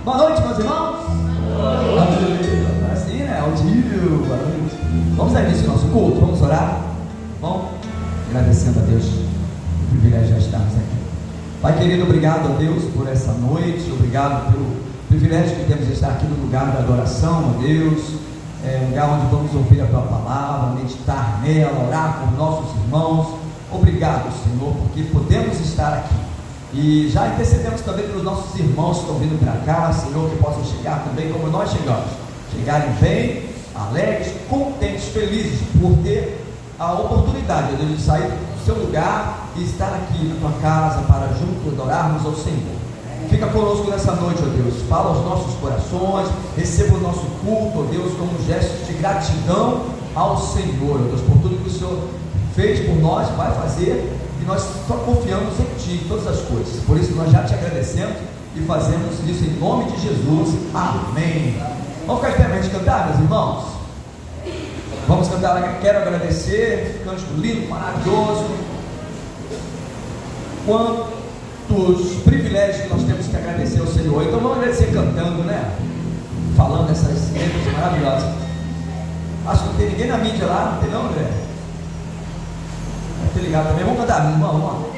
Boa noite, meus irmãos. Boa noite. Assim, né? Audível. Boa noite. Vamos dar início ao nosso culto. Vamos orar? Bom, agradecendo a Deus o privilégio de estarmos aqui. Pai querido, obrigado a Deus por essa noite. Obrigado pelo privilégio que temos de estar aqui no lugar da adoração a Deus. Um lugar onde vamos ouvir a tua palavra, meditar nela, orar com nossos irmãos. Obrigado, Senhor, porque podemos estar aqui. E já intercedemos também pelos nossos irmãos que estão vindo para cá, Senhor, que possam chegar também como nós chegamos, chegarem bem, alegres, contentes, felizes por ter a oportunidade de sair do seu lugar e estar aqui na tua casa para juntos adorarmos ao Senhor. Fica conosco nessa noite, ó Deus, fala aos nossos corações, receba o nosso culto, ó Deus, como um gesto de gratidão ao Senhor, ó Deus, por tudo que o Senhor fez por nós, vai fazer. E nós só confiamos em Ti, em todas as coisas. Por isso nós já Te agradecemos e fazemos isso em nome de Jesus. Amém. Vamos ficar de pé para a gente cantar, meus irmãos? Vamos cantar. Quero agradecer. Cântico lindo, maravilhoso. Quantos privilégios que nós temos que agradecer ao Senhor. Então vamos agradecer cantando, né? Falando essas letras maravilhosas. Acho que não tem ninguém na mídia lá, não tem não, André? Tá ligado também? Vamos cantar, meu irmão, vamos lá.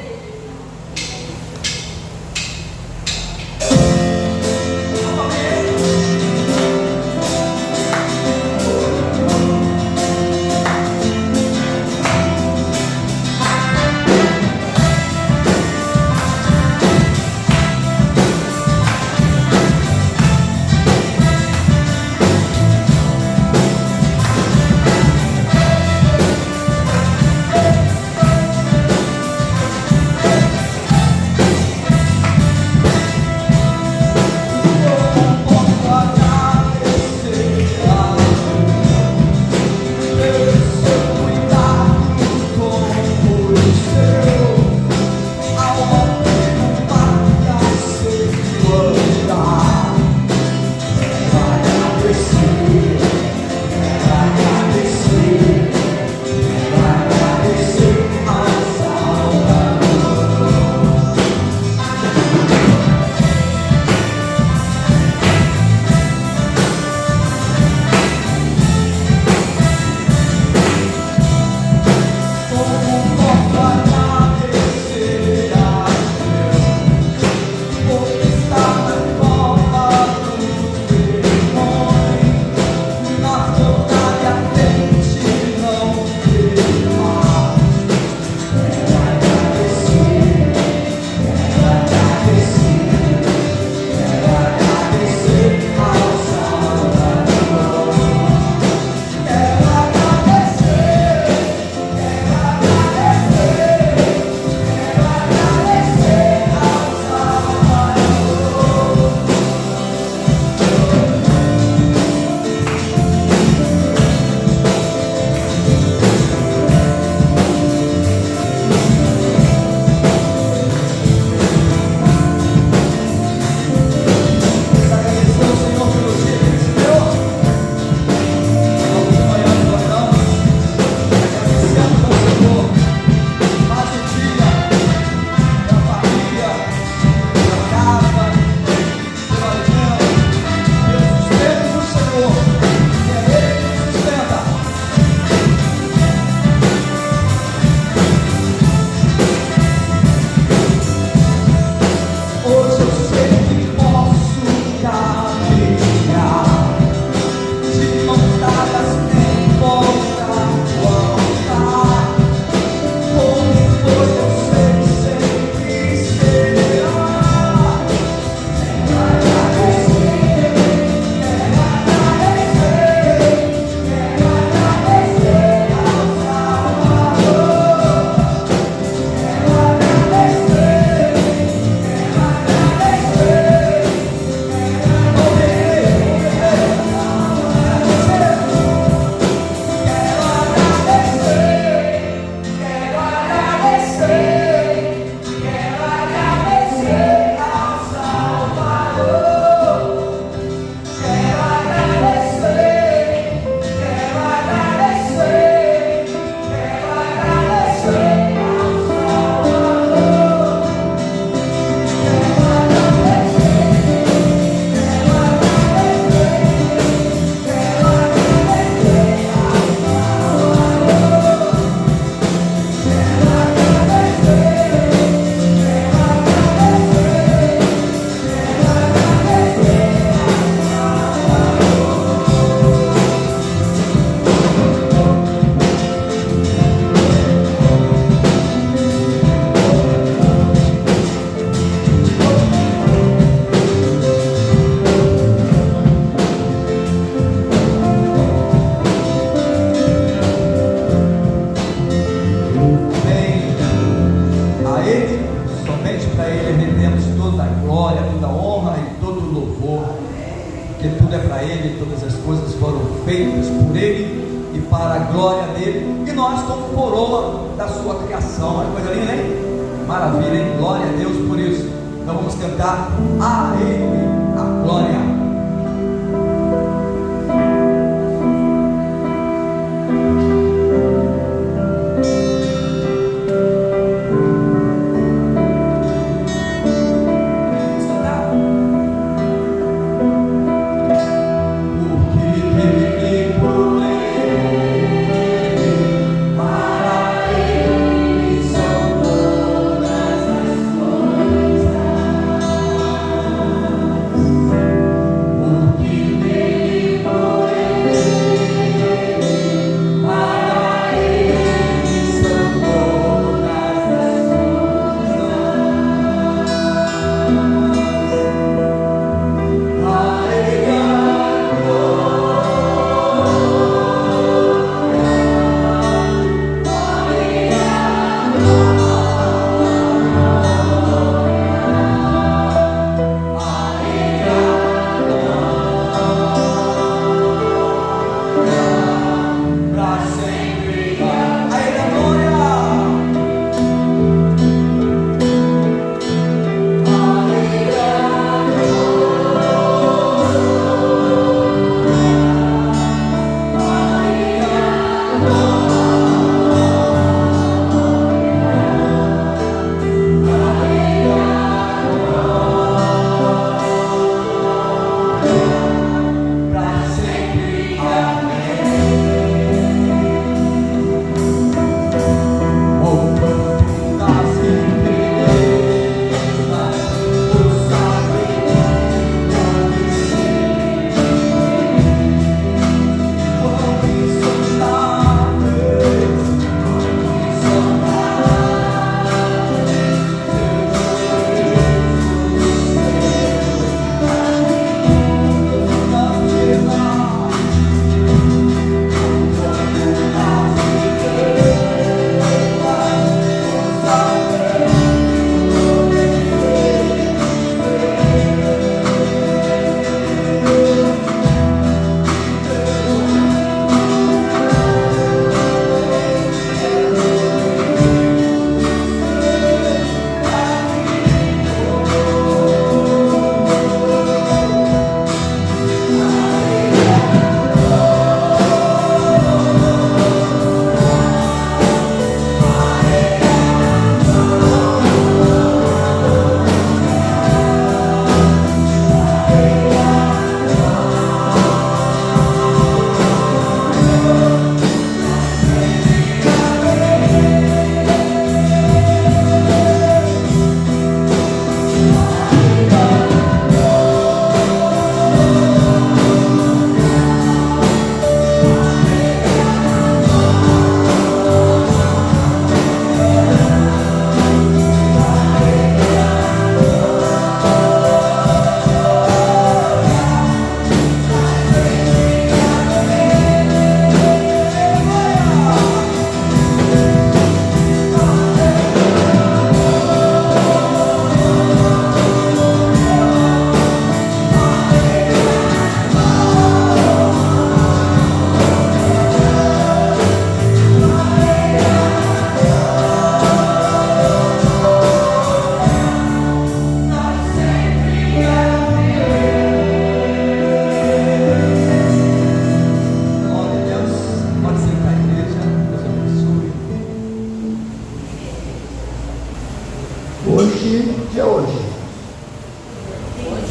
porque tudo é para Ele, todas as coisas foram feitas por Ele e para a glória dele, e nós somos coroa da sua criação. Olha que coisa linda, hein? Maravilha, hein? Glória a Deus por isso. Então vamos cantar a Ele a glória.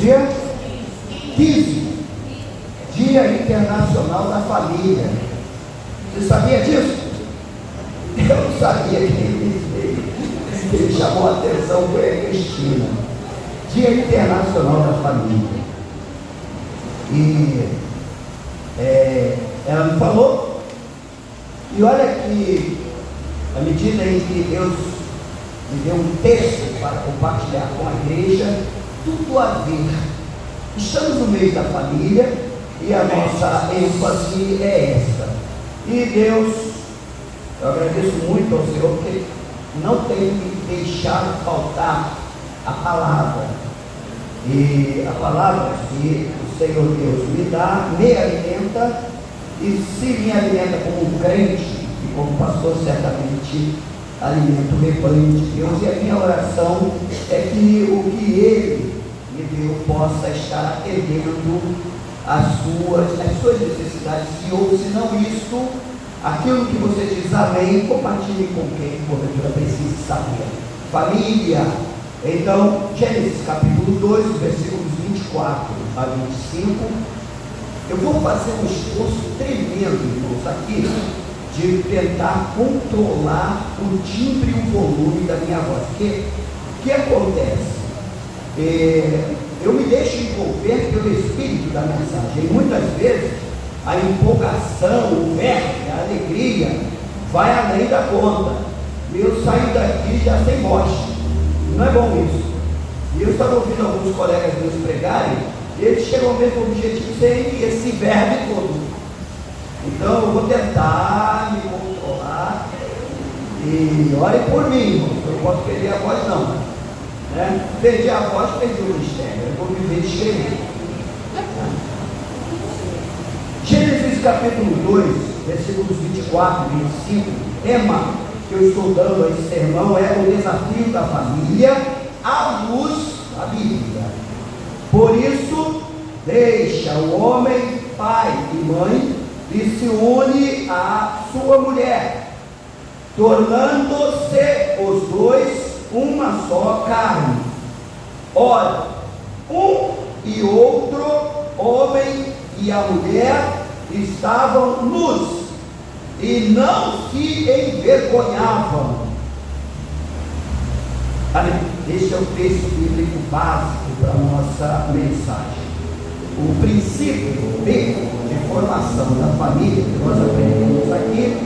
Dia 15, Dia Internacional da Família. Você sabia disso? Eu não sabia quem chamou a atenção foi a Cristina. Dia Internacional da Família. E ela me falou, e olha que à medida em que Deus me deu um texto para compartilhar com a igreja, tudo a ver. Estamos no mês da família e a nossa ênfase é essa. E Deus, eu agradeço muito ao Senhor, porque não tem que deixar faltar a palavra. E a palavra que o Senhor Deus me dá, me alimenta, e se me alimenta como um crente, e como pastor certamente alimento o rebanho de Deus, e a minha oração é que o que Ele me deu possa estar atendendo às suas necessidades, ou se não isto, aquilo que você diz amém, compartilhe com quem porventura precise saber. Família. Então, Gênesis capítulo 2, versículos 24 a 25, eu vou fazer um esforço tremendo, irmãos, aqui, de tentar controlar o timbre e o volume da minha voz. Porque o que acontece? Eu me deixo envolver pelo espírito da mensagem, e muitas vezes a empolgação, o verbo, a alegria vai além da conta, e eu saio daqui já sem voz. Não é bom isso. E eu estava ouvindo alguns colegas meus pregarem, e eles chegam ao mesmo objetivo sem esse verbo todo. Então eu vou tentar me controlar, e ore por mim, irmão. Eu não posso perder a voz não, né? Perdi a voz, perdi o mistério. Eu vou viver de escrever. Gênesis capítulo 2, versículos 24 e 25, tema que eu estou dando a esse sermão é o desafio da família à luz da Bíblia. Por isso, deixa o homem, pai e mãe, e se une à sua mulher, tornando-se os dois uma só carne. Ora, um e outro, homem e a mulher, estavam nus e não se envergonhavam. Este é o texto bíblico básico para a nossa mensagem. O princípio de formação da família que nós aprendemos aqui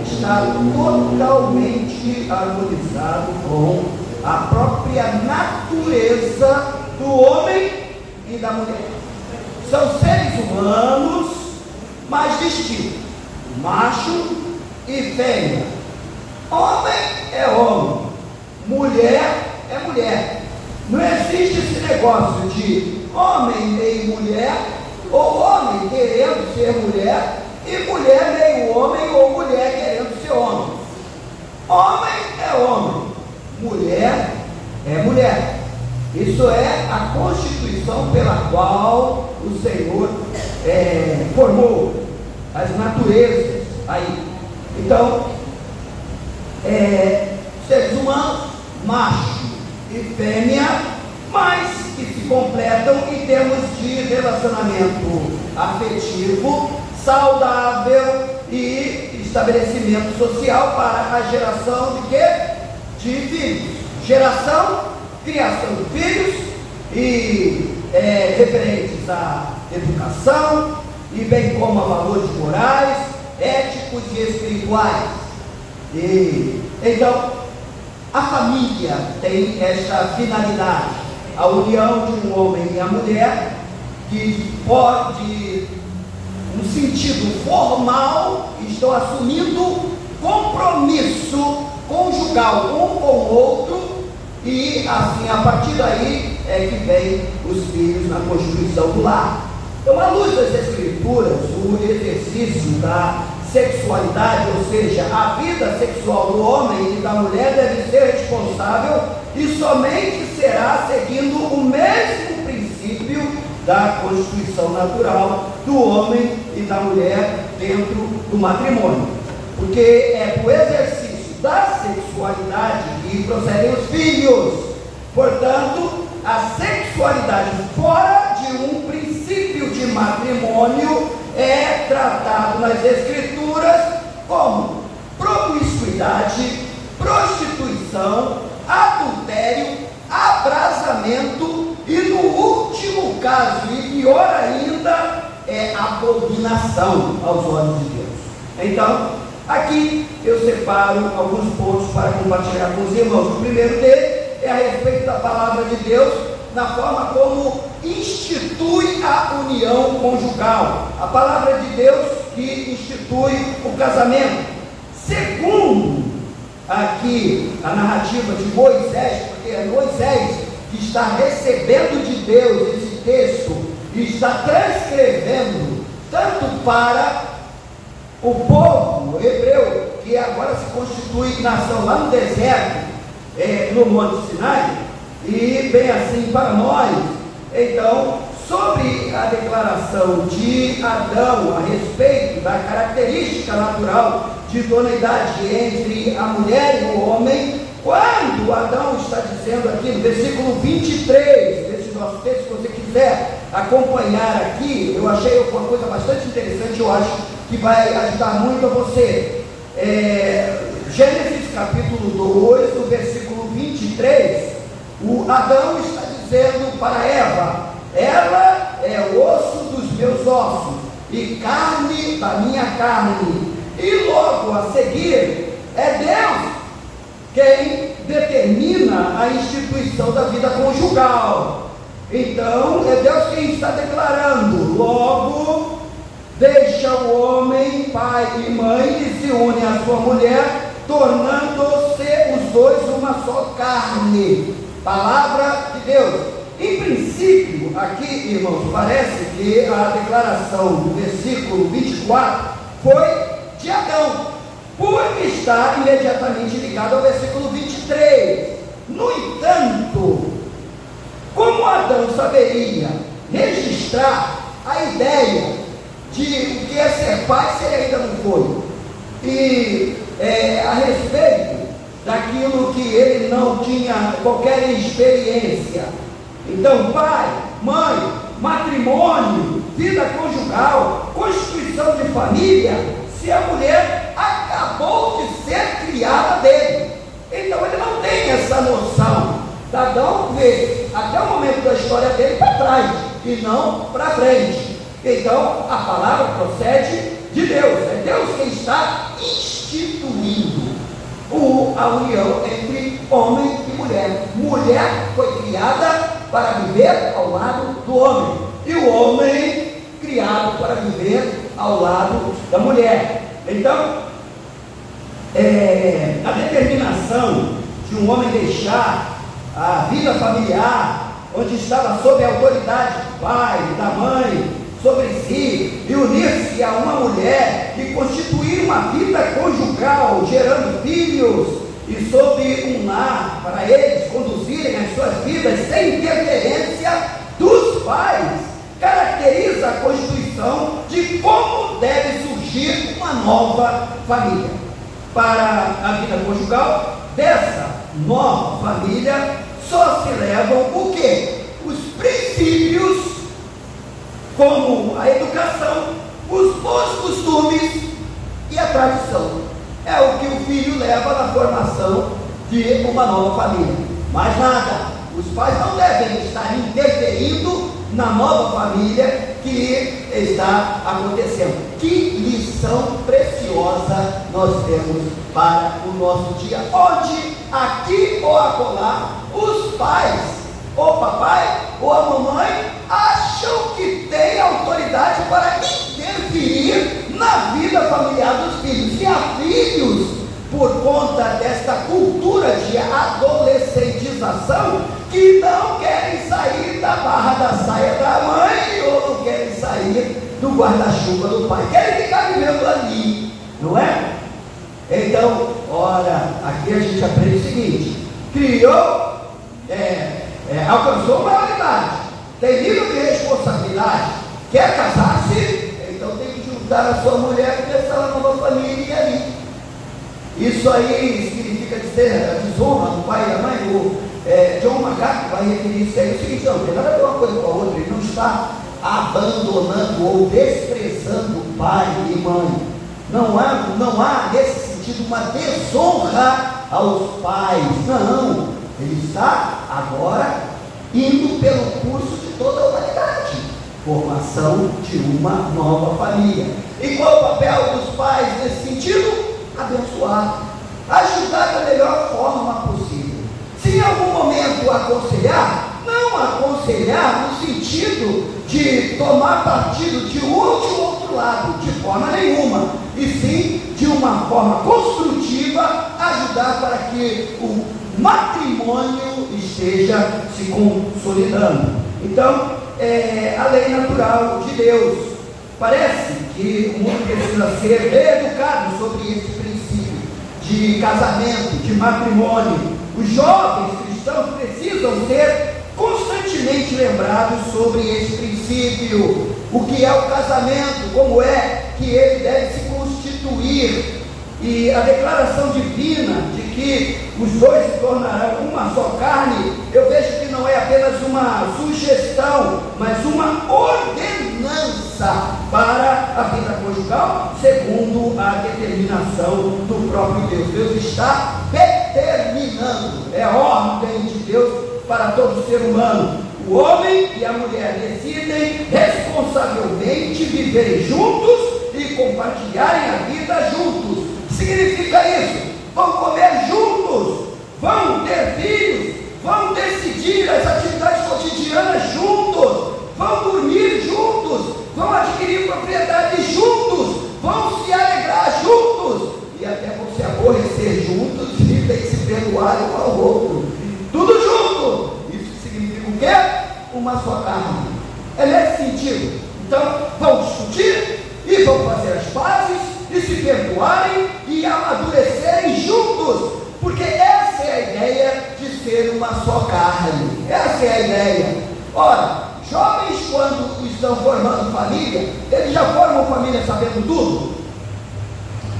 está totalmente harmonizado com a própria natureza do homem e da mulher. São seres humanos, mas distintos, macho e fêmea. Homem é homem, mulher é mulher. Não existe esse negócio de homem meio mulher, ou homem querendo ser mulher, e mulher meio homem, ou mulher querendo ser homem. Homem é homem, mulher é mulher. Isso é a constituição pela qual o Senhor formou as naturezas aí. Então, seres humanos, macho e fêmea, mas que se completam em termos de relacionamento afetivo, saudável e estabelecimento social para a geração de quê? De filhos. Geração, criação de filhos e referentes à educação, e bem como a valores morais, éticos e espirituais. E então a família tem esta finalidade, a união de um homem e a mulher, que pode, no sentido formal, estão assumindo compromisso conjugal um com o outro, e assim a partir daí é que vem os filhos na constituição do lar. Então, à luz das Escrituras, o exercício da sexualidade, ou seja, a vida sexual do homem e da mulher, deve ser responsável e somente será seguindo o mesmo princípio da constituição natural do homem e da mulher dentro do matrimônio, porque é do exercício da sexualidade que procedem os filhos. Portanto, a sexualidade fora de um princípio de matrimônio é tratado nas Escrituras como promiscuidade, prostituição, adultério, abrasamento e, no último caso, e pior ainda, é abominação aos olhos de Deus. Então, aqui eu separo alguns pontos para compartilhar com os irmãos. O primeiro deles é a respeito da palavra de Deus, na forma como institui a união conjugal. A palavra de Deus que institui o casamento. Segundo aqui a narrativa de Moisés, porque é Moisés está recebendo de Deus esse texto e está transcrevendo tanto para o povo hebreu, que agora se constitui nação lá no deserto, no Monte Sinai, e bem assim para nós. Então, sobre a declaração de Adão a respeito da característica natural de idoneidade entre a mulher e o homem, quando Adão está dizendo aqui no versículo 23 desse nosso texto, se você quiser acompanhar aqui, eu achei uma coisa bastante interessante, eu acho que vai ajudar muito a você. Gênesis capítulo 2, no versículo 23, o Adão está dizendo para Eva: ela é osso dos meus ossos e carne da minha carne. E logo a seguir, é Deus quem determina a instituição da vida conjugal. Então, é Deus quem está declarando: logo, deixa o homem, pai e mãe, e se une à sua mulher, tornando-se os dois uma só carne. Palavra de Deus. Em princípio, aqui, irmãos, parece que a declaração do versículo 24 foi de Adão, por estar imediatamente ligado ao versículo 23. No entanto, como Adão saberia registrar a ideia de o que é ser pai se ele ainda não foi, e a respeito daquilo que ele não tinha qualquer experiência, então pai, mãe, matrimônio, vida conjugal, constituição de família, se a mulher acabou de ser criada dele, então ele não tem essa noção. Adão vê até o momento da história dele para trás e não para frente. Então a palavra procede de Deus, é Deus quem está instituindo a união entre homem e mulher. Mulher foi criada para viver ao lado do homem, e o homem criado para viver ao lado da mulher. Então, a determinação de um homem deixar a vida familiar, onde estava sob a autoridade do pai, da mãe, sobre si, e unir-se a uma mulher e constituir uma vida conjugal, gerando filhos, e sob um lar para eles conduzirem as suas vidas sem interferência dos pais, caracteriza a constituição de como deve surgir uma nova família. Para a vida conjugal dessa nova família só se levam o quê? Os princípios, como a educação, os bons costumes e a tradição. É o que o filho leva na formação de uma nova família. Mais nada. Os pais não devem estar interferindo na nova família que está acontecendo. Que lição preciosa nós temos para o nosso dia, onde aqui ou acolá os pais, ou papai ou a mamãe, acham que tem autoridade para interferir na vida familiar dos filhos. E há filhos, por conta desta cultura de adolescentização, que não querem sair da barra da saia da mãe ou não querem sair do guarda-chuva do pai, querem ficar vivendo ali, não é? Então, ora, aqui a gente aprende o seguinte: criou, alcançou maioridade, tem nível de responsabilidade, quer casar-se, então tem que juntar a sua mulher e começar uma nova família e ali. Isso aí significa dizer a desonra do pai e da mãe. O John MacArthur vai referir isso aí. É o seguinte: não tem nada a ver uma coisa com a outra. Ele não está abandonando ou desprezando pai e mãe. Não há nesse sentido uma desonra aos pais. Não, ele está agora indo pelo curso de toda a humanidade, formação de uma nova família. E qual o papel dos pais nesse sentido? Abençoar, ajudar da melhor forma possível. Se em algum momento aconselhar, não aconselhar no sentido de tomar partido de um ou de outro lado, de forma nenhuma, e sim de uma forma construtiva, ajudar para que o matrimônio esteja se consolidando. Então, a lei natural de Deus. Parece que o mundo precisa ser reeducado sobre esse princípio de casamento, de matrimônio. Os jovens cristãos precisam ser constantemente lembrados sobre esse princípio. O que é o casamento, como é que ele deve se constituir. E a declaração divina de que os dois se tornarão uma só carne, eu vejo que não é apenas uma sugestão, mas uma ordenança para a vida conjugal, segundo a determinação do próprio Deus. Deus está determinando, é ordem de Deus para todo ser humano. O homem e a mulher decidem responsavelmente viverem juntos e compartilharem a vida juntos. Significa isso: vão comer juntos, vão ter filhos, vão decidir as atividades cotidianas juntos, vão dormir juntos, vão adquirir propriedades juntos, vão se alegrar juntos e até vão se aborrecer juntos e tem que se perdoar um ao outro. Tudo junto. Isso significa o quê? Uma só carne. É nesse sentido. Então, vão discutir e vão fazer as pazes e se perdoarem e amadurecerem juntos, porque essa é a ideia de ser uma só carne. Essa é a ideia. Ora, jovens, quando estão formando família, eles já formam família sabendo tudo?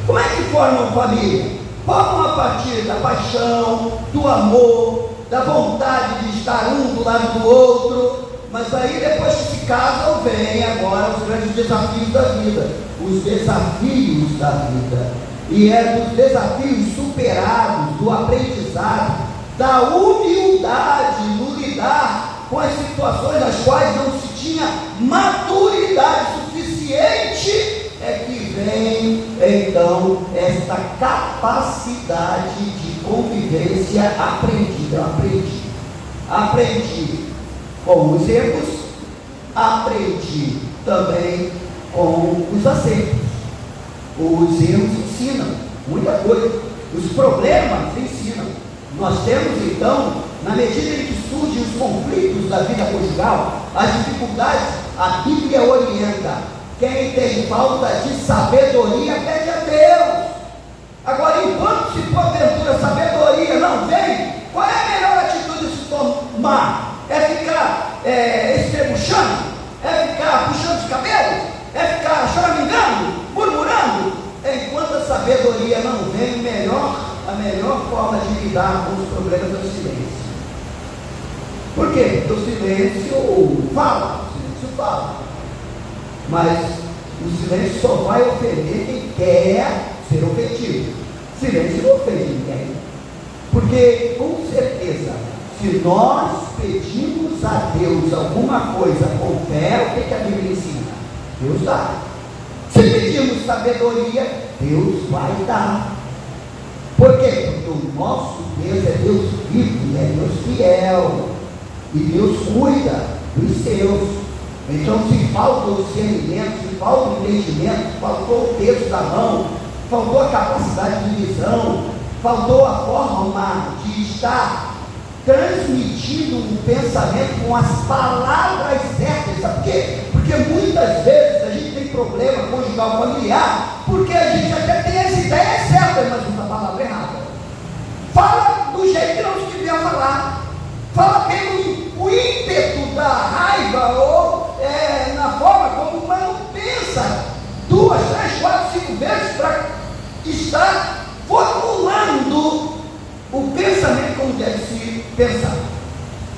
Como é que formam família? Formam a partir da paixão, do amor, da vontade de estar um do lado do outro. Mas aí depois que se casam, vem agora os grandes desafios da vida. Os desafios da vida. E é dos desafios superados, do aprendizado, da humildade no lidar com as situações nas quais não se tinha maturidade suficiente, é que vem então esta capacidade de convivência aprendida. Aprendi com os erros, aprendi também com os acertos. Os erros ensinam muita coisa, os problemas ensinam. Nós temos então, na medida em que surgem os conflitos da vida conjugal, as dificuldades, a Bíblia orienta: quem tem falta de sabedoria pede a Deus. Agora, enquanto se porventura sabedoria não vem, qual é a melhor atitude de se tomar? É ficar estrebuchando? É ficar puxando os cabelos? É ficar choramingando, murmurando? Enquanto a sabedoria não vem, a melhor forma de lidar com os problemas é o silêncio. Por quê? Porque o silêncio fala. Mas o silêncio só vai ofender quem quer ser ofendido. Silêncio não ofende ninguém. Porque, com certeza, se nós pedimos a Deus alguma coisa com fé, o que a Bíblia ensina? Deus dá. Se pedimos sabedoria, Deus vai dar. Por quê? Porque o nosso Deus é Deus vivo, é Deus fiel. E Deus cuida dos seus. Então, se falta o discernimento, se falta o entendimento, faltou o peso da mão, faltou a capacidade de visão, faltou a forma de estar transmitindo um pensamento com as palavras certas. Sabe por quê? Porque muitas vezes a gente tem problema conjugal familiar, porque a gente até tem as ideias certas, mas usa a palavra errada. Fala do jeito que não se devia falar. Fala pelo ímpeto da raiva ou na forma como o humano pensa 2, 3, 4, 5 vezes para estar formulando o pensamento como deve se pensar.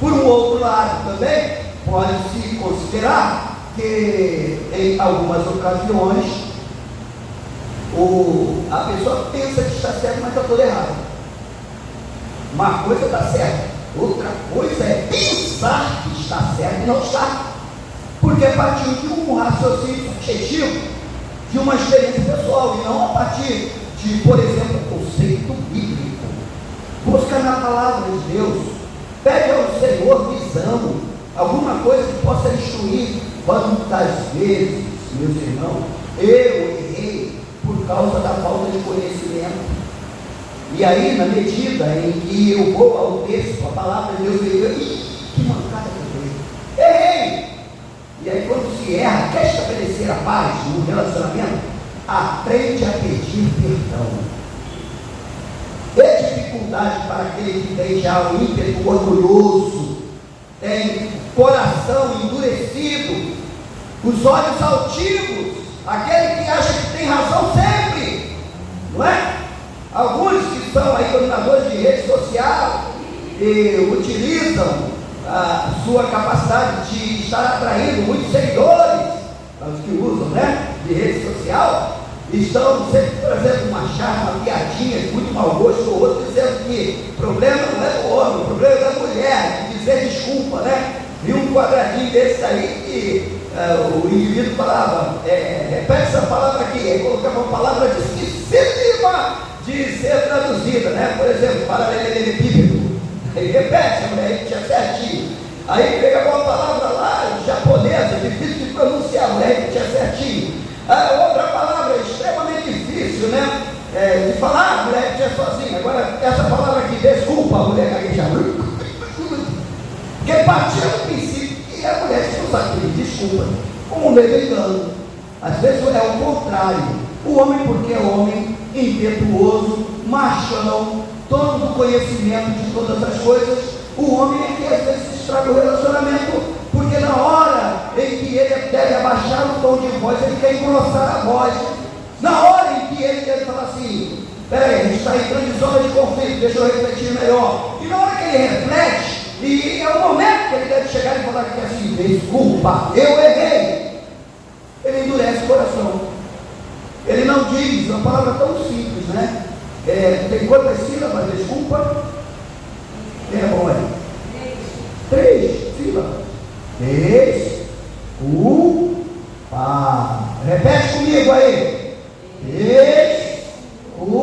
Por um outro lado também, pode-se considerar que em algumas ocasiões a pessoa pensa que está certo, mas está toda errada. Uma coisa está certa, outra coisa é pensar que está certo e não está. Porque partiu de um raciocínio subjetivo, de uma experiência pessoal, e não a partir de, por exemplo, conceito bíblico. Busca na palavra de Deus, pede ao Senhor visão, alguma coisa que possa instruir. Quantas vezes, meus irmãos, eu errei por causa da falta de conhecimento. E aí, na medida em que eu vou ao texto, a palavra de Deus, eu digo, que mancada que eu fiz. Errei! E aí, quando se erra, quer estabelecer a paz no relacionamento, aprende a pedir perdão. É dificuldade para aquele que tem já um ímpeto orgulhoso, tem coração endurecido, os olhos altivos, aquele que acha que tem razão sempre, não é? Alguns que são aí dominadores de rede social e utilizam a sua capacidade de estar atraindo muitos seguidores, os que usam, né, de rede social, estão sempre trazendo uma charla, uma piadinha de muito mau gosto, ou outro dizendo que o problema não é do homem, o problema é da mulher, de dizer desculpa, né? Vi um quadradinho desse aí que o indivíduo falava, repete essa palavra aqui, aí colocava uma palavra dificílima de ser traduzida, né? Por exemplo, paralelepípedo, aí repete, a mulher tinha certinho, aí pega uma palavra lá, japonesa, difícil de pronunciar, a mulher tinha certinho. Outra palavra extremamente difícil, né? De falar, a mulher tinha sozinha. Agora, essa palavra aqui, desculpa, a mulher gaguejava. Porque partiu do princípio que a mulher se usa aqui, desculpa, como um leve engano. Às vezes é o contrário. O homem, porque é homem, impetuoso, machão, dono do conhecimento de todas as coisas, o homem é que às vezes estraga o relacionamento. Porque na hora em que ele deve abaixar o tom de voz, ele quer engrossar a voz. Na hora em que ele deve falar assim, peraí, a gente está entrando em zona de conflito, deixa eu refletir melhor. E na hora que ele reflete, e é o momento que ele deve chegar e falar que assim, desculpa, eu errei. Ele endurece o coração. Ele não diz uma palavra tão simples, né? Tem quantas sílabas, desculpa? Quem é bom aí? 3 sílabas. Desculpa. Repete comigo aí. Desculpa.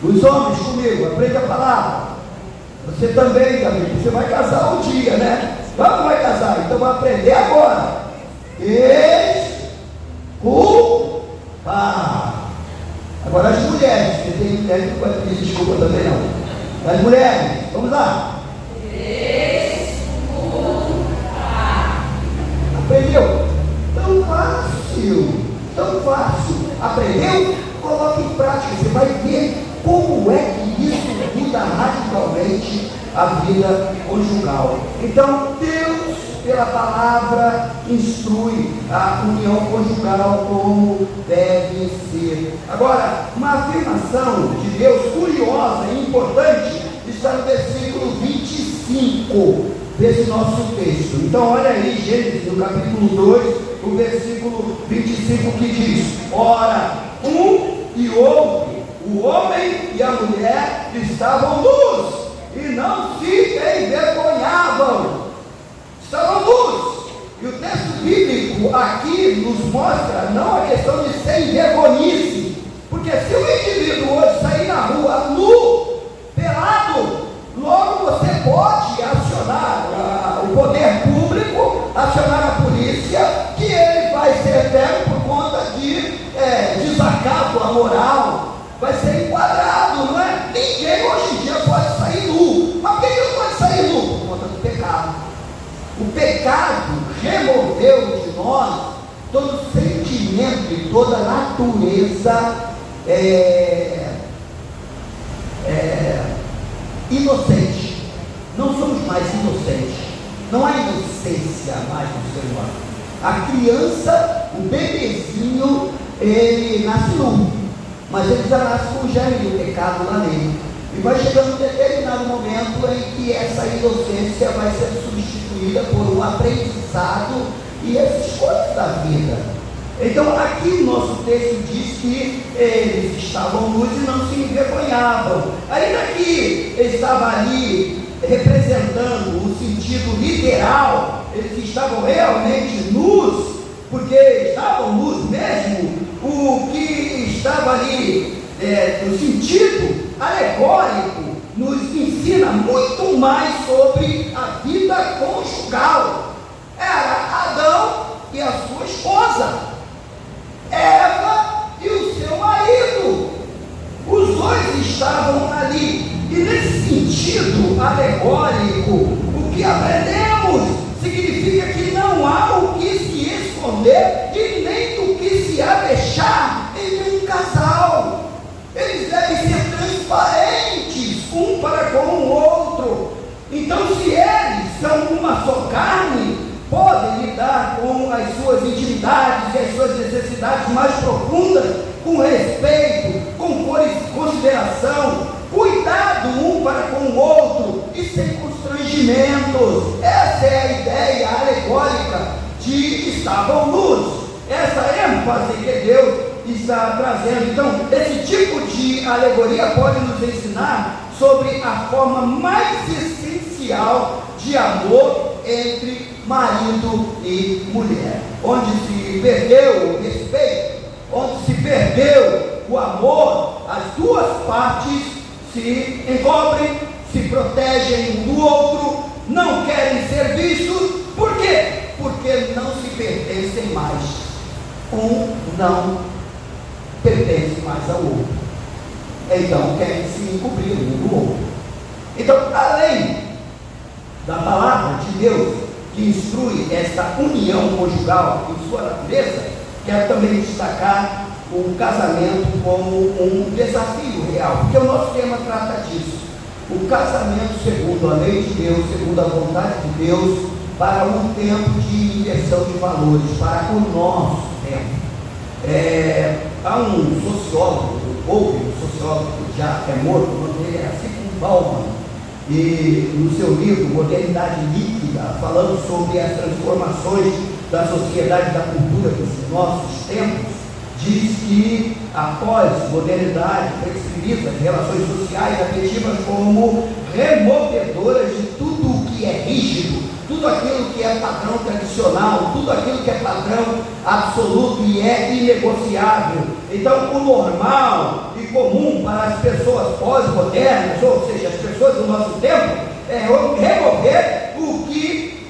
Os homens comigo, aprende a palavra. Você também, Davi, você vai casar um dia, né? Não vai casar, então vai aprender agora. Desculpa. Agora as mulheres, porque tem mulher que pode pedir desculpa também não. As mulheres, vamos lá. Aprendeu? Tão fácil. Aprendeu? Coloque em prática. Você vai ver como é que isso muda radicalmente a vida conjugal. Então, Deus, pela palavra, instrui a união conjugal como deve ser. Agora, uma afirmação de Deus curiosa e importante está no versículo 25 desse nosso texto. Então olha aí, Gênesis, no capítulo 2, o versículo 25, que diz: ora, um e outro, o homem e a mulher, estavam nus e não se envergonhavam. Estavam nus. E o texto bíblico aqui nos mostra não a questão de ser envergonhice, porque se o indivíduo hoje sair na rua nu, pelado, logo você pode acionar o poder público, acionar a polícia, que ele vai ser pego por conta de desacato à moral, vai ser enquadrado, não é? Ninguém hoje em dia pode sair nu. Mas por que não pode sair nu? Por conta do pecado. O pecado removeu de nós todo sentimento e toda natureza inocente. Não somos mais inocentes. Não há inocência mais no ser humano. A criança, o bebezinho, ele nasce nu, mas ele já nasce com o germe do pecado lá nele. E vai chegando um determinado momento em que essa inocência vai ser substituída por um aprendizado e as escolhas da vida. Então aqui o nosso texto diz que eles estavam nus e não se envergonhavam. Ainda que estava ali representando o sentido literal, eles estavam realmente nus, porque estavam nus mesmo. O que estava ali no sentido alegórico nos ensina muito mais sobre a vida conjugal. Era Adão e a sua esposa, Eva e o seu marido. as suas intimidades e as suas necessidades mais profundas, com respeito, com consideração, cuidado um para com o outro e sem constrangimentos. Essa é a ideia alegórica de estavam nus. Essa ênfase que Deus está trazendo. Então, esse tipo de alegoria pode nos ensinar sobre a forma mais essencial de amor entre marido e mulher, onde se perdeu o respeito, onde se perdeu o amor, as duas partes se encobrem, se protegem um do outro, não querem ser vistos. Por quê? Porque não se pertencem mais. Um não pertence mais ao outro, então querem se encobrir um do outro. Então, além da palavra de Deus que instrui esta união conjugal em sua natureza, quero também destacar o casamento como um desafio real, porque o nosso tema trata disso. O casamento segundo a lei de Deus, segundo a vontade de Deus, para um tempo de inversão de valores, para o nosso tempo. Há um sociólogo, houve um sociólogo que já é morto, o nome dele é Zygmunt Bauman, e no seu livro Modernidade Líquida, falando sobre as transformações da sociedade e da cultura dos nossos tempos, diz que a pós-modernidade flexibiliza as relações sociais e afetivas como removedoras de tudo o que é rígido, tudo aquilo que é padrão tradicional, tudo aquilo que é padrão absoluto e é inegociável. Então, o normal e comum para as pessoas pós-modernas, ou seja, as pessoas do nosso tempo, é remover o que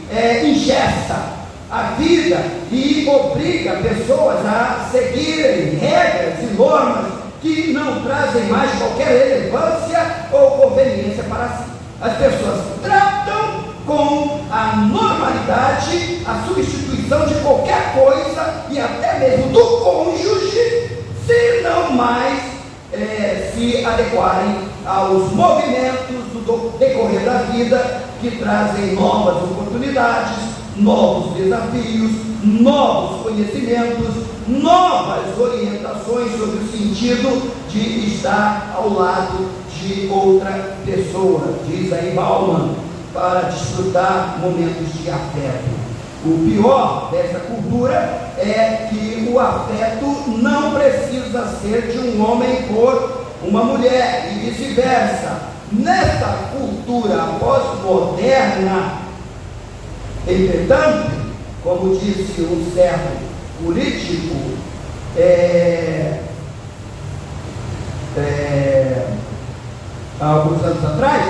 engessa a vida e obriga pessoas a seguirem regras e normas que não trazem mais qualquer relevância ou conveniência para si. As pessoas tratam com a normalidade a substituição de qualquer coisa e até mesmo do cônjuge, se não mais se adequarem aos movimentos do decorrer da vida que trazem novas oportunidades, novos desafios, novos conhecimentos, novas orientações sobre o sentido de estar ao lado de outra pessoa, diz aí Bauman, para desfrutar momentos de afeto. O pior dessa cultura é que o afeto não precisa ser de um homem por uma mulher e vice-versa. Nesta cultura pós-moderna, entretanto, como disse um certo político, há alguns anos atrás,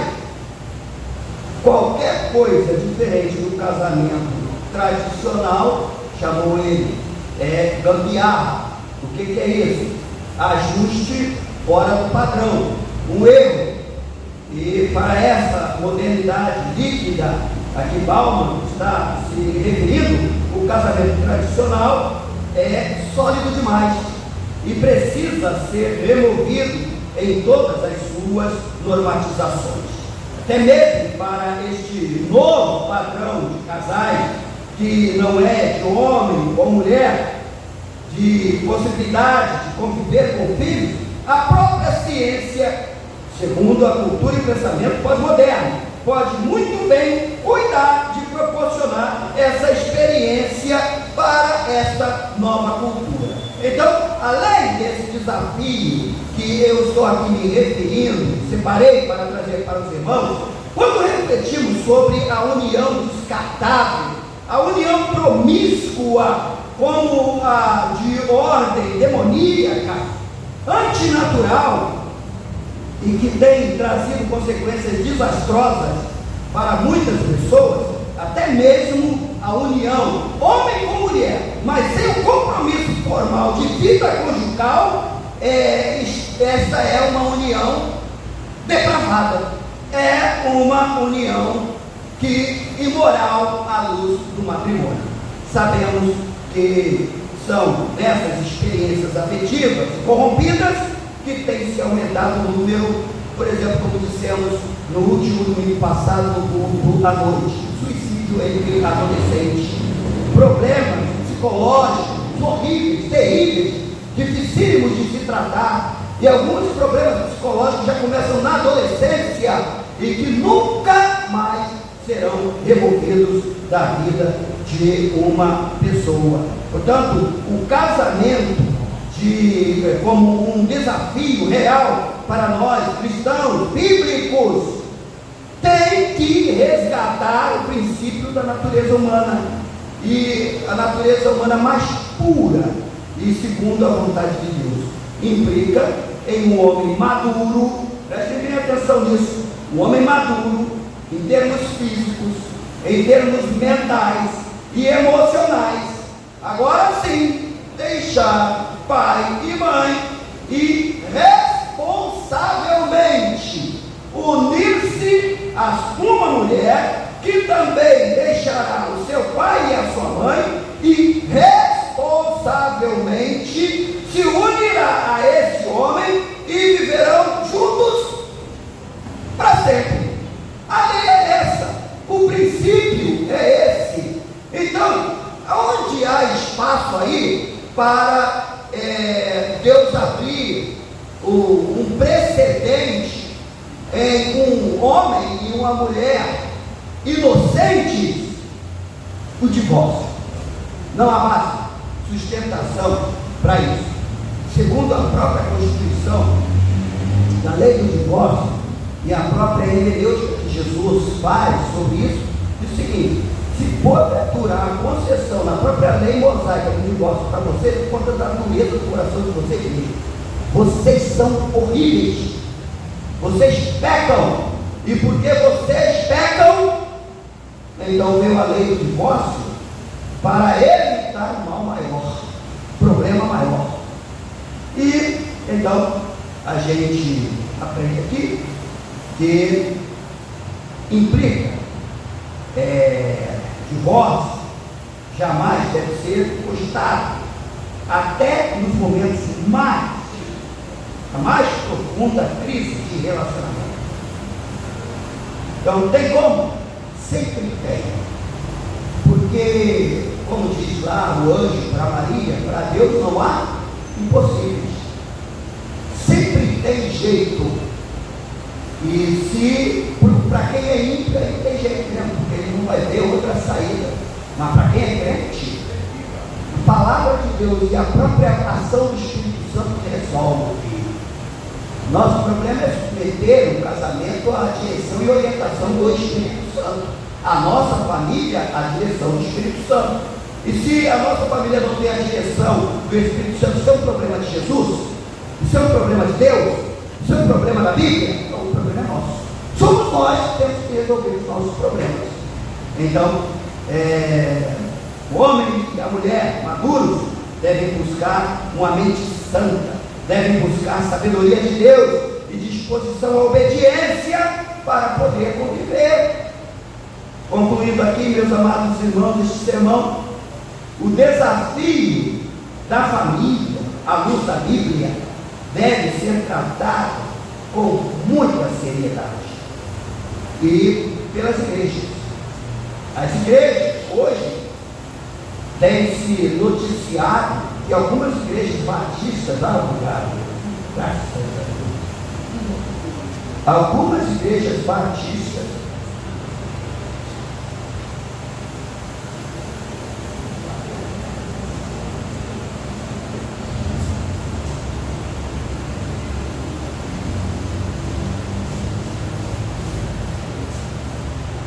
qualquer coisa diferente do casamento tradicional, chamou ele, gambiarra. O que é isso? Ajuste fora do padrão, um erro. E para essa modernidade líquida a que Bauman está se referindo, o casamento tradicional é sólido demais e precisa ser removido em todas as suas normatizações. Até mesmo para este novo padrão de casais, que não é de homem ou mulher, de possibilidade de conviver com filhos, a própria ciência, segundo a cultura e pensamento pós-moderno, pode muito bem cuidar de proporcionar essa experiência para esta nova cultura. Então, além desse desafio que eu estou aqui me referindo, separei para trazer para os irmãos, quando refletimos sobre a união descartável, a união promíscua, como a de ordem demoníaca, antinatural, e que tem trazido consequências desastrosas para muitas pessoas, até mesmo a união homem com mulher, mas sem o compromisso formal de vida conjugal, esta é uma união depravada, é uma união imoral à luz do matrimônio. Sabemos que são dessas experiências afetivas corrompidas que tem se aumentado o número, por exemplo, como dissemos no último domingo passado no culto à noite, suicídio entre adolescentes, problemas de psicológicos horríveis, terríveis, dificílimos de se tratar, e alguns problemas psicológicos já começam na adolescência e que nunca mais serão removidos da vida de uma pessoa. Portanto, o casamento como um desafio real para nós cristãos bíblicos tem que resgatar o princípio da natureza humana, e a natureza humana mais pura e segundo a vontade de Deus implica em um homem maduro. Prestem bem atenção nisso. Um homem maduro em termos físicos, em termos mentais e emocionais. Agora sim, deixar pai e mãe e responsavelmente unir-se a uma mulher que também deixará o seu pai e a sua mãe e responsavelmente se unirá a esse homem e viverão juntos para sempre. A lei é essa, o princípio é esse. Então, onde há espaço aí para Deus abrir um precedente em um homem e uma mulher inocentes? O divórcio. Não há mais sustentação para isso. Segundo a própria Constituição, da lei do divórcio e a própria hermenêutica que Jesus faz sobre isso, diz o seguinte: se porventura a concessão na própria lei mosaica do divórcio para vocês, por conta da dureza do coração de vocês mesmos, vocês são horríveis, vocês pecam, e porque vocês pecam, então veio a lei do divórcio para evitar um mal maior, problema maior. E então a gente aprende aqui que implica divórcio jamais deve ser cogitado, até nos momentos a mais profunda crise de relacionamento. Então tem como? Sempre tem. Porque, como diz lá o anjo para Maria, para Deus não há impossíveis. Sempre tem jeito. E se para quem é ímpio, aí tem jeito mesmo, porque ele não vai ter outra saída. Mas para quem é crente, a palavra de Deus e a própria ação do Espírito Santo resolve. Nosso problema é submeter o casamento à direção e orientação do Espírito Santo. A nossa família, à direção do Espírito Santo. E se a nossa família não tem a direção do Espírito Santo, isso é um problema de Jesus? Isso é um problema de Deus? Isso é um problema da Bíblia? Não, o problema é nosso. Somos nós que temos que resolver os nossos problemas. Então, o homem e a mulher maduros devem buscar uma mente santa, devem buscar sabedoria de Deus e disposição à obediência para poder conviver. Concluindo aqui, meus amados irmãos, este sermão, o desafio da família, à luz da Bíblia, deve ser tratado com muita seriedade. E pelas igrejas. As igrejas, hoje, tem se noticiado que algumas igrejas batistas, graças a Deus, algumas igrejas batistas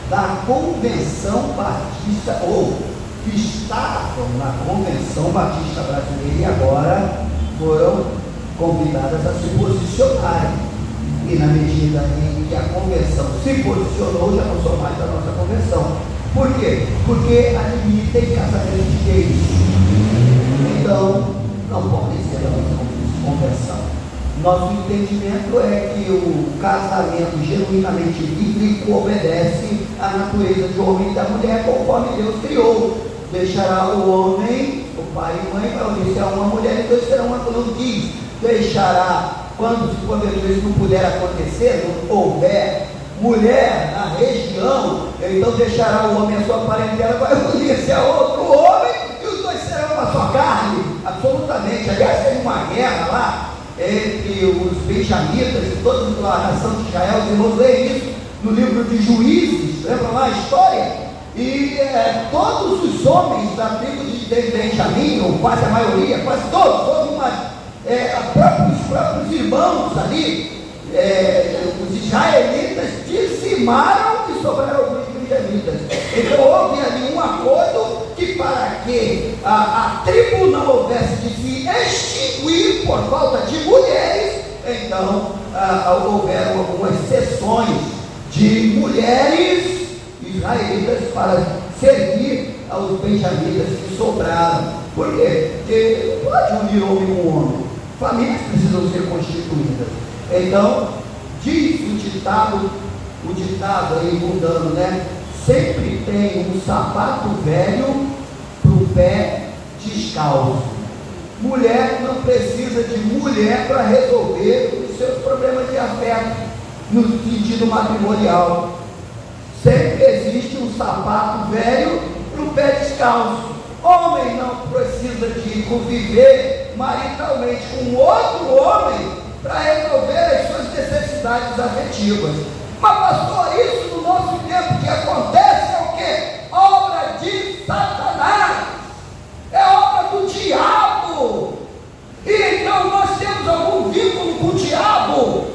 da Convenção Batista, ou que estavam na Convenção Batista Brasileira e agora foram convidadas a se posicionarem. E na medida em que a convenção se posicionou, já não são mais da nossa convenção. Por quê? Porque admitem casamento de gays. Então, não podem ser da nossa convenção. Nosso entendimento é que o casamento genuinamente bíblico obedece à natureza de homem e da mulher, conforme Deus criou. Deixará o homem, o pai e a mãe, para unir-se a uma mulher, e dois serão uma. Não diz, deixará, quando isso não puder acontecer, não houver mulher na região, então deixará o homem a sua parentela, vai unir-se a outro homem, e os dois serão israelitas. Aliás, teve uma guerra lá entre os benjamitas e toda a nação de Israel. Os irmãos leem isso no livro de Juízes, lembra lá a história? E todos os homens da tribo de Benjamim, ou quase a maioria, quase todos, houve os próprios irmãos ali, os israelitas dizimaram e sobraram alguns benjamitas. Então houve ali um acordo que, para que a tribo não houvesse de se extinguir por falta de mulheres, então houveram algumas sessões de mulheres israelitas para servir aos benjamitas que sobraram. Por quê? Porque não pode unir homem com homem, famílias precisam ser constituídas. Então, diz o ditado aí mudando, né? Sempre tem um sapato velho para o pé descalço. Mulher não precisa de mulher para resolver os seus problemas de afeto no sentido matrimonial. Sempre existe um sapato velho para o pé descalço. Homem não precisa de conviver maritalmente com outro homem para resolver as suas necessidades afetivas. Mas, pastor, isso no nosso tempo que acontece é o quê? Obra de Satanás, é obra do diabo. E então nós temos algum vínculo com o diabo?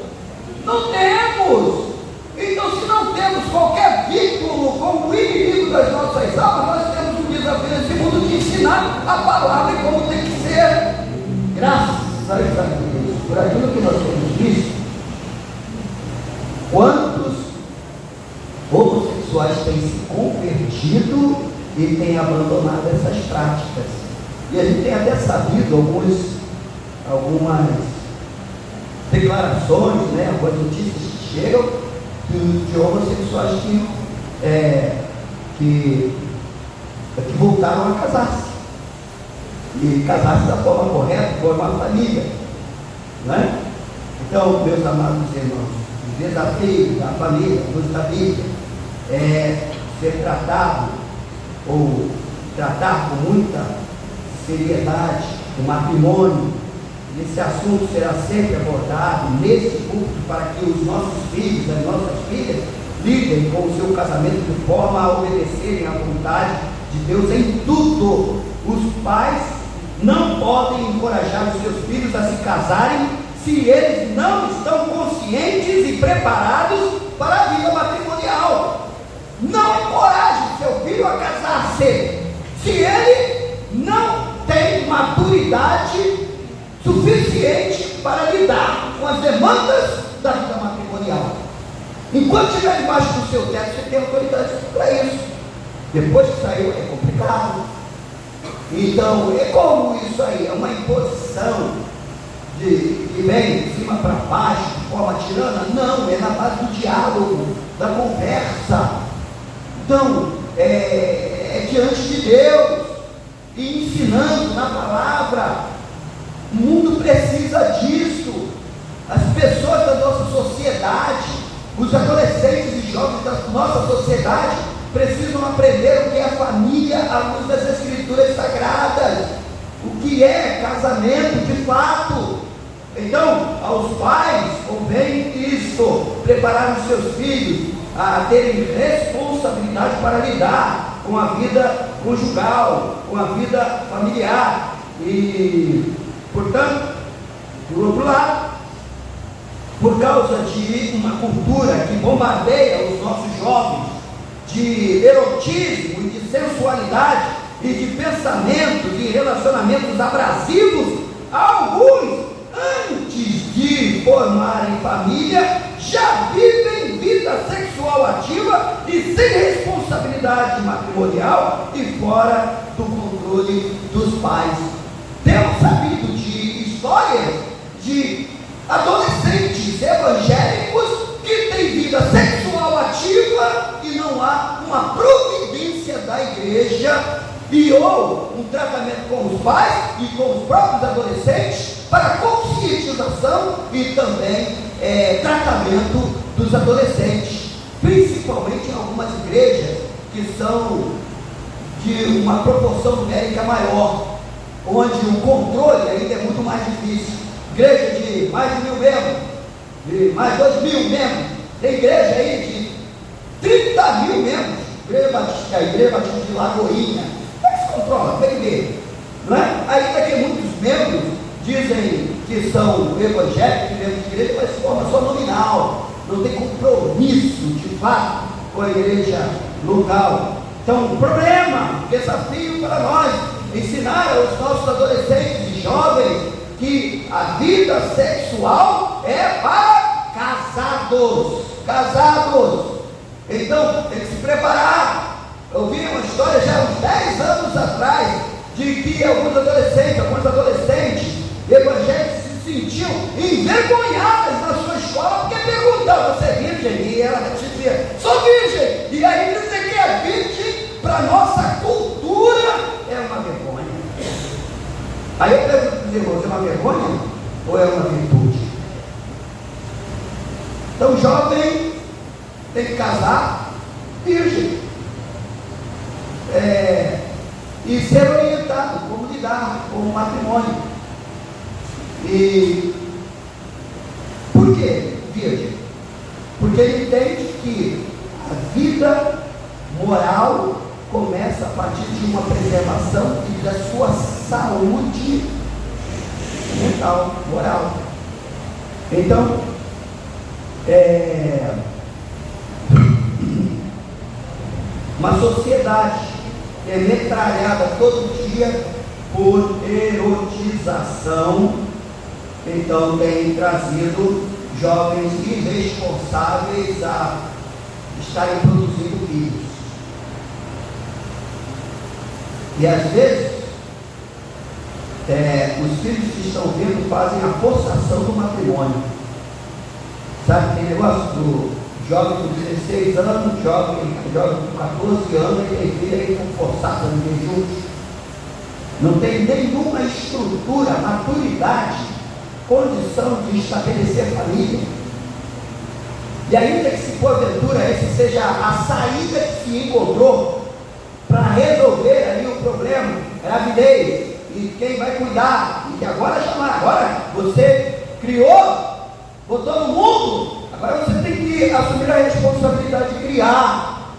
Não temos. Então, se não temos qualquer vínculo com o inimigo das nossas almas, nós temos um desafio nesse mundo de ensinar a palavra e como tem que ser. Graças a Deus, por aquilo que nós temos visto, quantos homossexuais têm se convertido e têm abandonado essas práticas. E a gente tem até sabido algumas declarações, né, algumas notícias que chegam de homossexuais que voltaram a casar-se, e casar-se da forma correta, formar família, né? Então, meus amados irmãos, o desafio da família, da Bíblia, é ser tratado, ou tratar com muita seriedade o matrimônio. Esse assunto será sempre abordado nesse púlpito para que os nossos filhos, as nossas filhas, lidem com o seu casamento de forma a obedecerem à vontade de Deus em tudo. Os pais não podem encorajar os seus filhos a se casarem se eles não estão conscientes e preparados para a vida matrimonial. Não encoraje seu filho a casar-se se ele não tem maturidade suficiente para lidar com as demandas da vida matrimonial. Enquanto estiver debaixo do seu teto, você tem autoridade para isso. Depois que saiu, é complicado. Então, é como isso aí? É uma imposição que vem de cima para baixo, de forma tirana? Não, é na base do diálogo, da conversa. Então, é diante de Deus, e ensinando na palavra. O mundo precisa disso. As pessoas da nossa sociedade, os adolescentes e jovens da nossa sociedade precisam aprender o que é a família à luz das Escrituras Sagradas, o que é casamento de fato. Então, aos pais convém isto, preparar os seus filhos a terem responsabilidade para lidar com a vida conjugal, com a vida familiar. E, portanto, por outro lado, por causa de uma cultura que bombardeia os nossos jovens de erotismo e de sensualidade e de pensamentos e relacionamentos abrasivos, alguns, antes de formarem família, já vivem vida sexual ativa e sem responsabilidade matrimonial e fora do controle dos pais. Temos sabido de histórias de adolescentes evangélicos que têm vida sexual ativa e não há uma providência da igreja ou um tratamento com os pais e com os próprios adolescentes para conscientização e também tratamento dos adolescentes, principalmente em algumas igrejas que são de uma proporção numérica maior. onde o controle ainda é muito mais difícil. Igreja de mais de 1.000 membros, de mais 2.000 membros, tem igreja aí de 30.000 membros, a Igreja Batista de Lagoinha. Como é que se controla? Vem ver, não é? Ainda que muitos membros dizem que são evangélicos, membros de igreja, mas de forma só nominal, não tem compromisso de fato com a igreja local. Então, problema, desafio para nós, ensinar aos nossos adolescentes e jovens que a vida sexual é para casados. Então, tem que se preparar. Eu vi uma história já há uns 10 anos atrás, de que alguns adolescentes evangélicos se sentiam envergonhadas na sua escola, porque perguntavam: você é virgem? E ela dizia: sou virgem. E aí dizer que é virgem, para a nossa cultura, é uma vergonha. Aí eu pergunto para os irmãos: é uma vergonha ou é uma virtude? Então, jovem tem que casar virgem, e ser orientado como lidar com o matrimônio. E por que virgem? Porque ele entende que a vida moral começa a partir de uma preservação e da sua saúde mental, moral. Então, uma sociedade é metralhada todo dia por erotização, então tem trazido jovens irresponsáveis a estarem produzindo filhos. E às vezes, os filhos que estão vindo fazem a forçação do matrimônio. Sabe aquele negócio do jovem com 16 anos, jovem com 14 anos, e tem filho aí com forçado a viver juntos. Não tem nenhuma estrutura, maturidade, condição de estabelecer família. E ainda que se porventura esse seja a saída que se encontrou para resolver ali o problema, gravidez, e quem vai cuidar, e agora você criou, botou no mundo, agora você tem que assumir a responsabilidade de criar.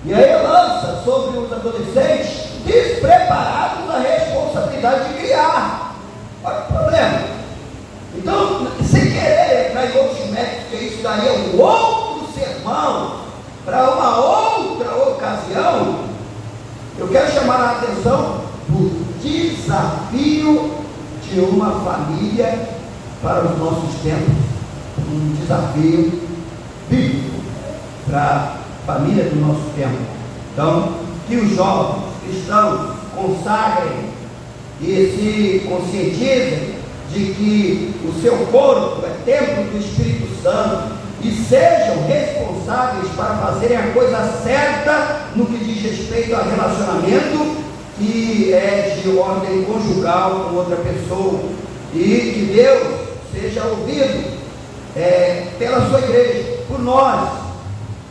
E aí lança sobre os adolescentes despreparados a responsabilidade de criar. Olha o problema. Então, sem querer entrar em outros métodos, que isso daria um outro sermão para uma outra ocasião, eu quero chamar a atenção do desafio de uma família para os nossos tempos. Um desafio bíblico para a família do nosso tempo. Então, que os jovens cristãos consagrem e se conscientizem de que o seu corpo é templo do Espírito Santo e sejam responsáveis para fazerem a coisa certa no que diz respeito a relacionamento que é de ordem conjugal com outra pessoa, e que Deus seja ouvido pela sua igreja, por nós,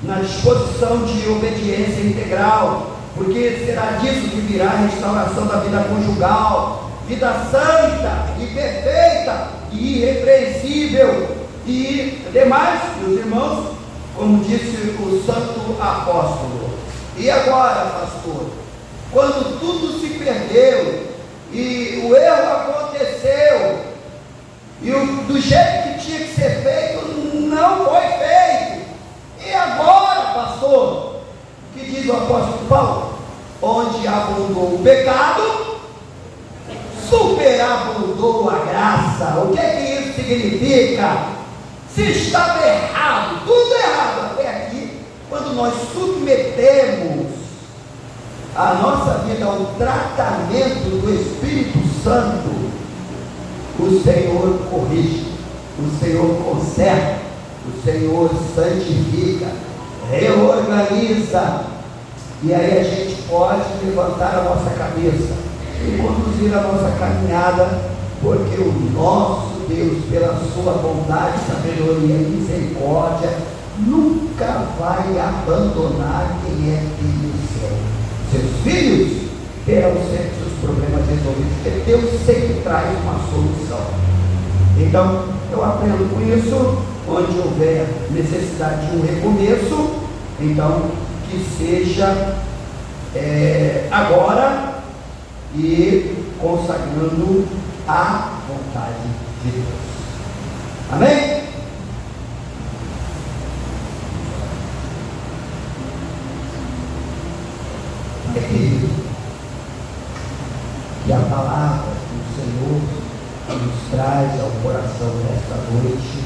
na disposição de obediência integral, porque será disso que virá a restauração da vida conjugal, vida santa e perfeita e irrepreensível e demais, meus irmãos, como disse o santo apóstolo. E agora, pastor, quando tudo se perdeu e o erro aconteceu e do jeito que tinha que ser feito não foi feito, e agora, pastor, o que diz o apóstolo Paulo? Onde abundou o pecado, superabundou a graça. O que é que isso significa? Se estava errado, tudo errado até aqui, quando nós submetemos a nossa vida ao tratamento do Espírito Santo, o Senhor corrige, o Senhor conserta, o Senhor santifica, reorganiza, e aí a gente pode levantar a nossa cabeça e conduzir a nossa caminhada, porque o nosso Deus, pela sua bondade, sabedoria e misericórdia, nunca vai abandonar quem é filho seu. Seus filhos terão sempre problemas resolvidos, porque Deus sempre traz uma solução. Então, eu aprendo com isso, onde houver necessidade de um recomeço, então, que seja agora e consagrando a vontade de Deus. Amém? É querido, que a palavra do Senhor nos traz ao coração nesta noite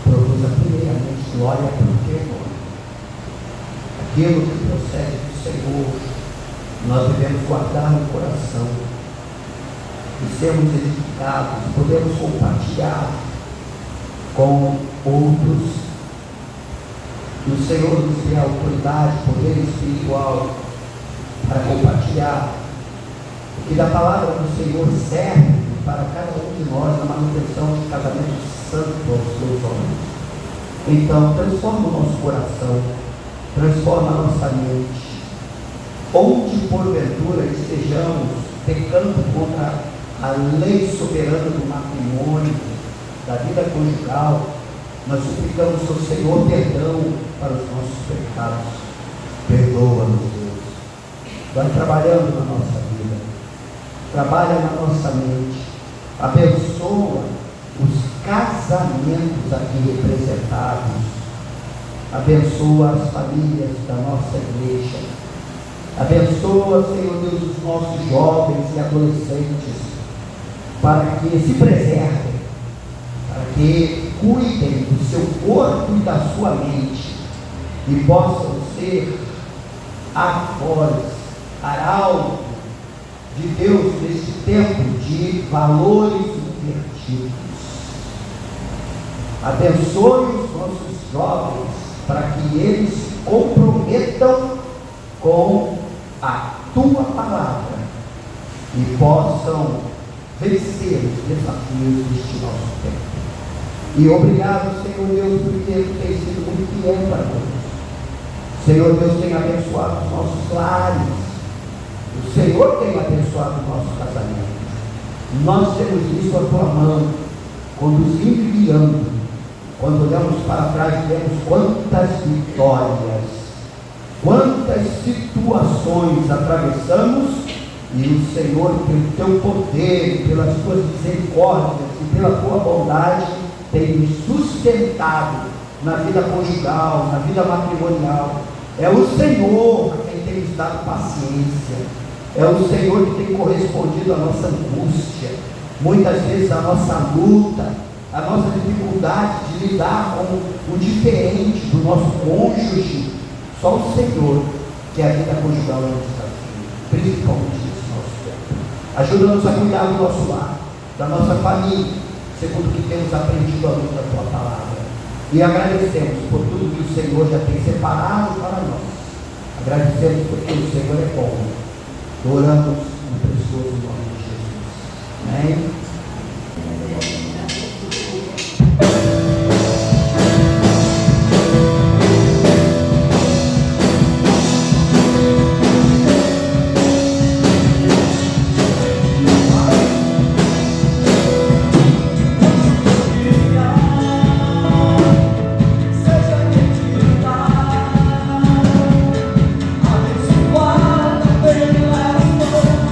produza primeiramente glória para o teu nome. Aquilo que procede do Senhor, nós devemos guardar no coração e sermos edificados, podemos compartilhar com outros. E o Senhor nos dê autoridade, poder espiritual para compartilhar o que da palavra do Senhor serve para cada um de nós na manutenção de casamento santo aos seus olhos. Então, transforma o nosso coração, transforma a nossa mente. Onde porventura estejamos pecando contra a lei soberana do matrimônio, da vida conjugal, nós suplicamos ao Senhor perdão para os nossos pecados. Perdoa-nos, Deus. Vai trabalhando na nossa vida, trabalha na nossa mente, abençoa os casamentos aqui representados, abençoa as famílias da nossa igreja, abençoa, Senhor Deus, os nossos jovens e adolescentes, para que se preservem, para que cuidem do seu corpo e da sua mente e possam ser a voz, arauto de Deus neste tempo de valores invertidos. Abençoe os nossos jovens para que eles se comprometam com a tua palavra e possam vencer os desafios deste nosso tempo. E obrigado, Senhor Deus, porque tu tens sido muito fiel para nós. Senhor Deus, tem abençoado os nossos lares. O Senhor tem abençoado o nosso casamento. Nós temos visto a tua mão conduzindo e guiando. Quando olhamos para trás, vemos quantas vitórias, quantas situações atravessamos, e o Senhor, pelo teu poder, pelas tuas misericórdias e pela tua bondade, tem nos sustentado na vida conjugal, na vida matrimonial. É o Senhor quem tem nos dado paciência, é o Senhor que tem correspondido à nossa angústia, muitas vezes a nossa luta, a nossa dificuldade de lidar com o diferente do nosso cônjuge. Só o Senhor, que é a vida conjugal, é um desafio, principalmente nesse nosso tempo. Ajuda-nos a cuidar do nosso lar, da nossa família, segundo o que temos aprendido à luz da tua palavra. E agradecemos por tudo que o Senhor já tem separado para nós. Agradecemos porque o Senhor é bom. Oramos no precioso nome de Jesus. Amém? Abençoada pelas mãos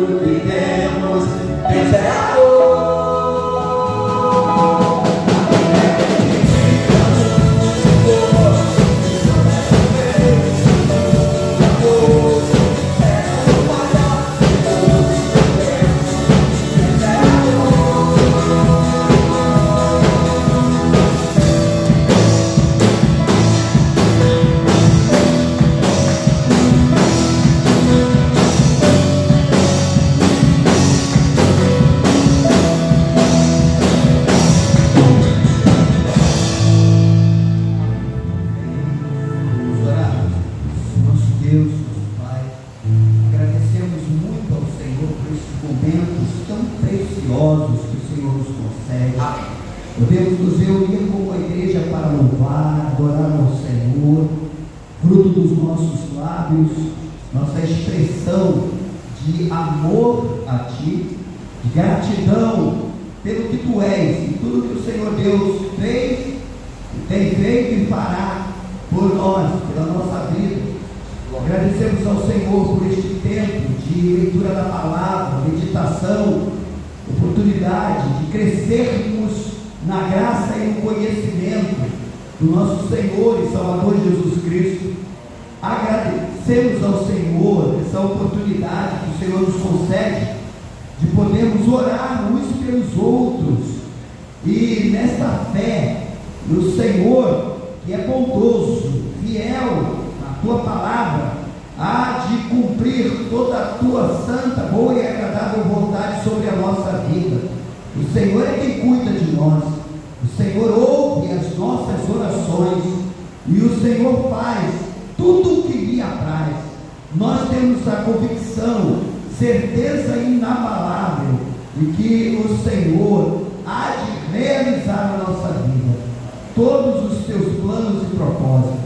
que temos, Deus é amor. Podemos nos reunir como igreja para louvar, adorar ao Senhor, fruto dos nossos lábios, nossa expressão de amor a Ti, de gratidão pelo que Tu és e tudo que o Senhor Deus fez, tem feito e fará por nós, pela nossa vida. Agradecemos ao Senhor por este tempo de leitura da palavra, meditação, oportunidade de crescermos na graça e no conhecimento do nosso Senhor e Salvador Jesus Cristo. Agradecemos ao Senhor essa oportunidade que o Senhor nos concede de podermos orar uns pelos outros e nesta fé no Senhor, que é bondoso, fiel na Tua palavra, há de cumprir toda a Tua santa, boa e agradável vontade sobre a nossa vida. O Senhor é quem cuida de nós, o Senhor ouve as nossas orações e o Senhor faz tudo o que lhe apraz. Nós temos a convicção, certeza inabalável de que o Senhor há de realizar a nossa vida, todos os teus planos e propósitos.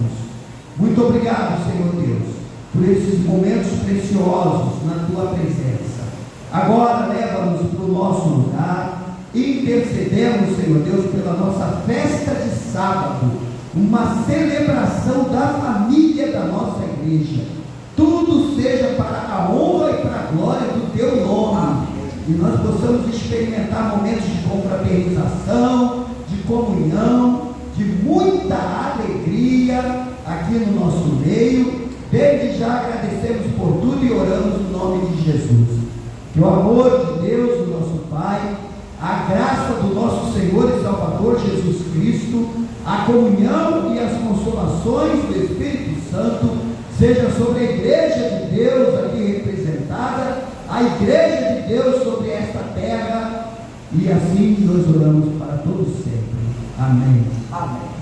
Muito obrigado, Senhor Deus, por esses momentos preciosos na Tua presença. Agora leva-nos para o nosso lugar. Intercedemos, Senhor Deus, pela nossa festa de sábado, uma celebração da família da nossa igreja. Tudo seja para a honra e para a glória do Teu nome, e nós possamos experimentar momentos de confraternização, de comunhão, de muita alegria aqui no nosso meio. Desde já agradecemos por tudo e oramos no nome de Jesus. Que o amor de Deus, o nosso Pai, a graça do nosso Senhor e Salvador Jesus Cristo, a comunhão e as consolações do Espírito Santo seja sobre a igreja de Deus aqui representada, a igreja de Deus sobre esta terra, e assim nós oramos para todos sempre. Amém. Amém.